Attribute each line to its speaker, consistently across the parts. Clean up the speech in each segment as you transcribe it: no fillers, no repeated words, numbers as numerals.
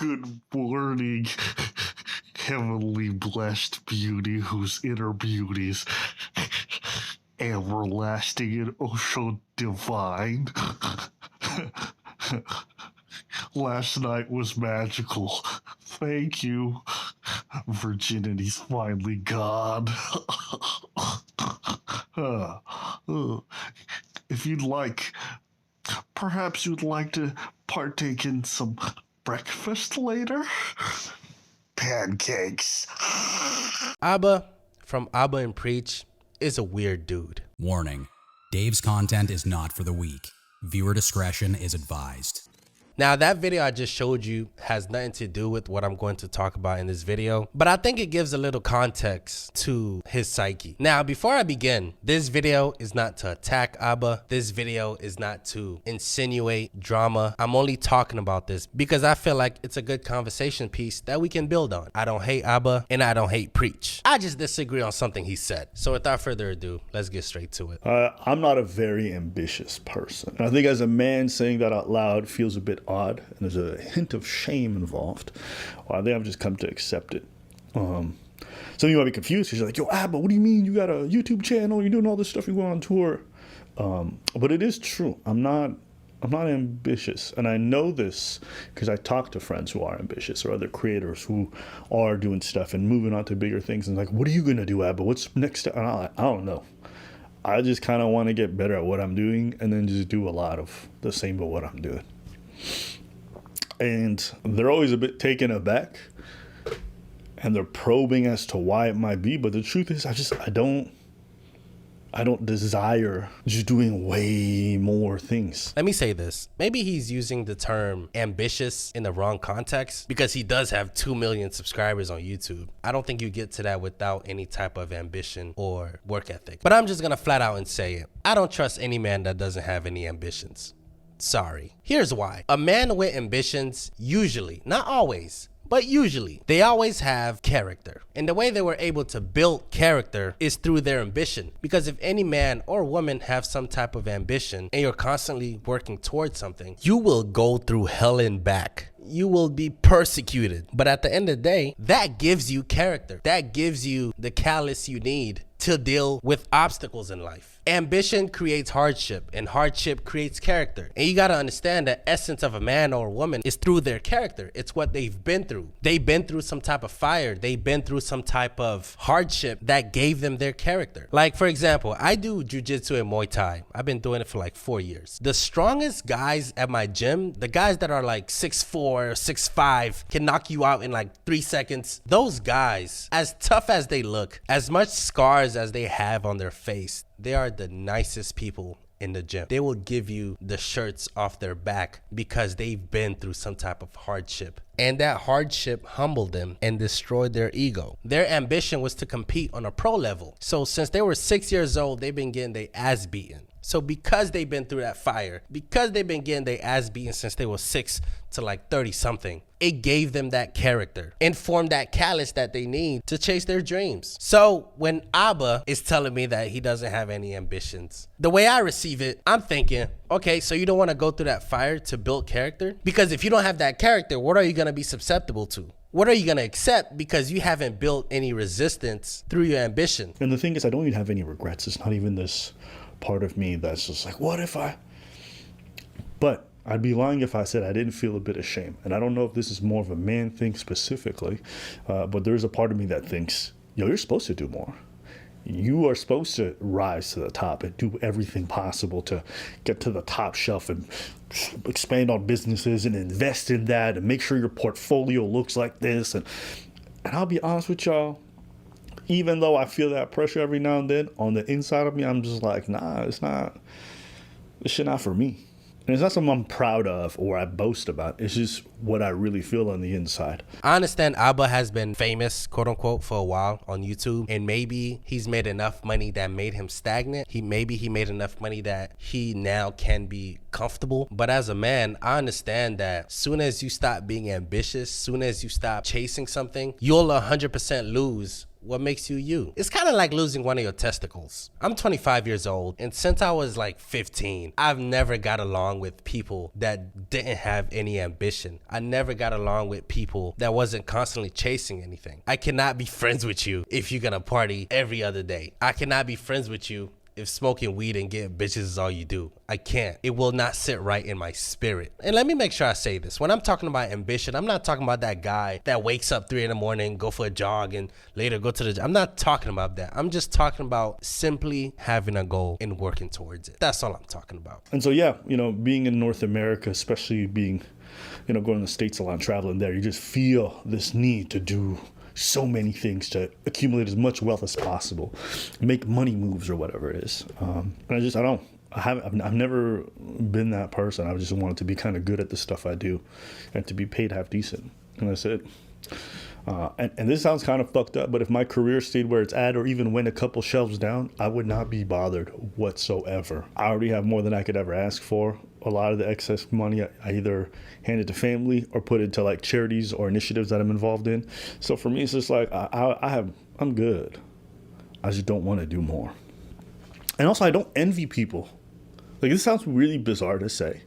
Speaker 1: Good morning, heavenly blessed beauty whose inner beauties everlasting and oh so divine. Last night was magical. Thank you. Virginity's finally gone. If you'd like, perhaps you'd like to partake in some breakfast later? Pancakes.
Speaker 2: Abba from Abba and Preach is a weird dude.
Speaker 3: Warning: Dave's content is not for the weak. Viewer discretion is advised.
Speaker 2: Now, that video I just showed you has nothing to do with what I'm going to talk about in this video, but I think it gives a little context to his psyche. Now, before I begin, this video is not to attack Abba. This video is not to insinuate drama. I'm only talking about this because I feel like it's a good conversation piece that we can build on. I don't hate Abba and I don't hate Preach. I just disagree on something he said. So without further ado, let's get straight to it.
Speaker 4: I'm not a very ambitious person. And I think as a man, saying that out loud feels a bit odd, and there's a hint of shame involved. Well, I think I've just come to accept it. Some of you might be confused because you're like, yo, Abba, what do you mean you got a YouTube channel, you're doing all this stuff, you're going on tour? But it is true. I'm not ambitious, and I know this because I talk to friends who are ambitious or other creators who are doing stuff and moving on to bigger things, and like, what are you gonna do, Abba? What's next? And I don't know. I just kind of want to get better at what I'm doing and then just do a lot of the same but what I'm doing. And they're always a bit taken aback and they're probing as to why it might be. But the truth is, I don't desire just doing way more things.
Speaker 2: Let me say this. Maybe he's using the term ambitious in the wrong context because he does have 2 million subscribers on YouTube. I don't think you get to that without any type of ambition or work ethic. But I'm just going to flat out and say it. I don't trust any man that doesn't have any ambitions. Sorry. Here's why. A man with ambitions usually, not always, but usually, they always have character. And the way they were able to build character is through their ambition. Because if any man or woman have some type of ambition and you're constantly working towards something, you will go through hell and back. You will be persecuted. But at the end of the day, that gives you character. That gives you the callous you need to deal with obstacles in life. Ambition creates hardship, and hardship creates character. And you got to understand the essence of a man or a woman is through their character. It's what they've been through. They've been through some type of fire. They've been through some type of hardship that gave them their character. Like, for example, I do jujitsu and Muay Thai. I've been doing it for like 4 years. The strongest guys at my gym, the guys that are like 6'4", 6'5", can knock you out in like 3 seconds. Those guys, as tough as they look, as much scars as they have on their face, they are the nicest people in the gym. They will give you the shirts off their back because they've been through some type of hardship. And that hardship humbled them and destroyed their ego. Their ambition was to compete on a pro level. So since they were 6 years old, they've been getting their ass beaten. So because they've been through that fire, because they've been getting their ass beaten since they were 6 to like 30 something, it gave them that character and formed that callus that they need to chase their dreams. So when Abba is telling me that he doesn't have any ambitions, the way I receive it, I'm thinking, okay, so you don't want to go through that fire to build character? Because if you don't have that character, what are you going to be susceptible to? What are you going to accept because you haven't built any resistance through your ambition?
Speaker 4: And the thing is, I don't even have any regrets. It's not even this part of me that's just like, what if I... But I'd be lying if I said I didn't feel a bit of shame. And I don't know if this is more of a man thing specifically, but there's a part of me that thinks, yo, you're supposed to do more. You are supposed to rise to the top and do everything possible to get to the top shelf and expand on businesses and invest in that and make sure your portfolio looks like this. And I'll be honest with y'all, even though I feel that pressure every now and then, on the inside of me, I'm just like, nah, it's not, this shit not for me. And it's not something I'm proud of or I boast about. It's just what I really feel on the inside.
Speaker 2: I understand Abba has been famous, quote unquote, for a while on YouTube. And maybe he's made enough money that made him stagnant. Maybe he made enough money that he now can be comfortable. But as a man, I understand that soon as you stop being ambitious, soon as you stop chasing something, you'll 100% lose what makes you you. It's kind of like losing one of your testicles. I'm 25 years old, and since I was like 15, I've never got along with people that didn't have any ambition. I never got along with people that wasn't constantly chasing anything. I cannot be friends with you if you're gonna party every other day. I cannot be friends with you if smoking weed and getting bitches is all you do. I can't. It will not sit right in my spirit. And let me make sure I say this. When I'm talking about ambition, I'm not talking about that guy that wakes up 3 a.m, go for a jog, and later go to the gym. I'm not talking about that. I'm just talking about simply having a goal and working towards it. That's all I'm talking about.
Speaker 4: And so, yeah, being in North America, especially being, going to the States a lot and traveling there, you just feel this need to do so many things to accumulate as much wealth as possible, make money moves or whatever it is. And I've never been that person. I just wanted to be kind of good at the stuff I do and to be paid half decent. And that's it. And this sounds kind of fucked up, but if my career stayed where it's at or even went a couple shelves down, I would not be bothered whatsoever. I already have more than I could ever ask for. A lot of the excess money I either hand it to family or put it to like charities or initiatives that I'm involved in. So for me, it's just like I'm good. I just don't want to do more. And also, I don't envy people. Like, this sounds really bizarre to say,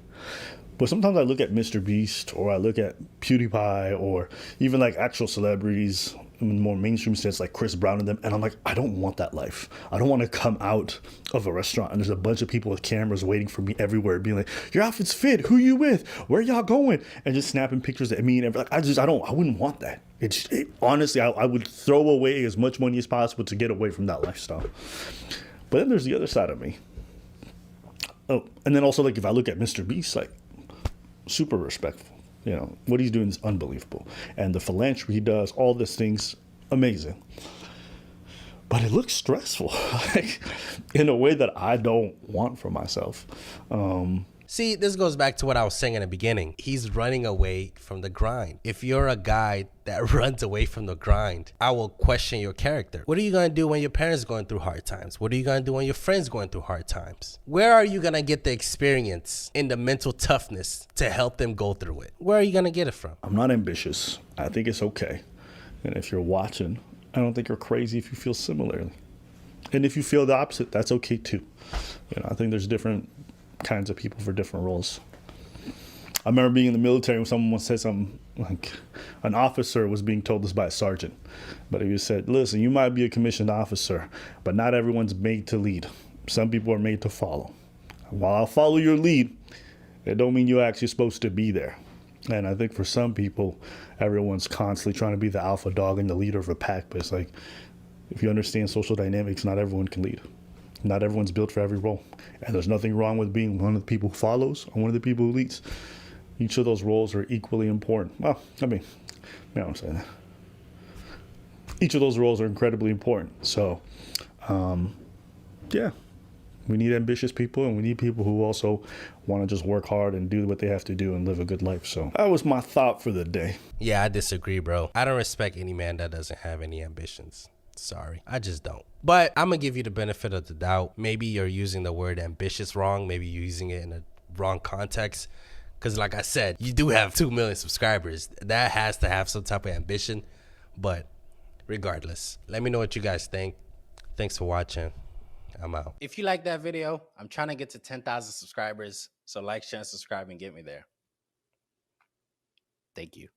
Speaker 4: but sometimes I look at Mr. Beast or I look at PewDiePie or even like actual celebrities in more mainstream sense like Chris Brown and them, and I'm like, I don't want that life. I don't want to come out of a restaurant and there's a bunch of people with cameras waiting for me everywhere being like, your outfit's fit, who you with, where y'all going, and just snapping pictures at me and everything. I wouldn't want that. Honestly, I would throw away as much money as possible to get away from that lifestyle. But then there's the other side of me. Oh, and then also, like, if I look at Mr. Beast, like, super respectful. What he's doing is unbelievable. And the philanthropy he does, all these things, amazing. But it looks stressful, like, in a way that I don't want for myself.
Speaker 2: See, this goes back to what I was saying in the beginning. He's running away from the grind. If you're a guy that runs away from the grind, I will question your character. What are you going to do when your parents are going through hard times? What are you going to do when your friends are going through hard times? Where are you going to get the experience and the mental toughness to help them go through it? Where are you going to get it from?
Speaker 4: I'm not ambitious. I think it's okay. And if you're watching, I don't think you're crazy if you feel similarly. And if you feel the opposite, that's okay too. I think there's different kinds of people for different roles. I remember being in the military when someone said something like an officer was being told this by a sergeant, but he said, listen, you might be a commissioned officer, but not everyone's made to lead. Some people are made to follow. While I'll follow your lead, it don't mean you're actually supposed to be there. And I think for some people, everyone's constantly trying to be the alpha dog and the leader of a pack, but it's like, if you understand social dynamics, not everyone can lead. Not everyone's built for every role. And there's nothing wrong with being one of the people who follows or one of the people who leads. Each of those roles are equally important. Well, I'm saying that. Each of those roles are incredibly important. So, yeah, we need ambitious people and we need people who also want to just work hard and do what they have to do and live a good life. So that was my thought for the day.
Speaker 2: Yeah, I disagree, bro. I don't respect any man that doesn't have any ambitions. Sorry, I just don't. But I'm going to give you the benefit of the doubt. Maybe you're using the word ambitious wrong. Maybe you're using it in a wrong context. Because like I said, you do have 2 million subscribers. That has to have some type of ambition. But regardless, let me know what you guys think. Thanks for watching. I'm out. If you like that video, I'm trying to get to 10,000 subscribers. So like, share, and subscribe and get me there. Thank you.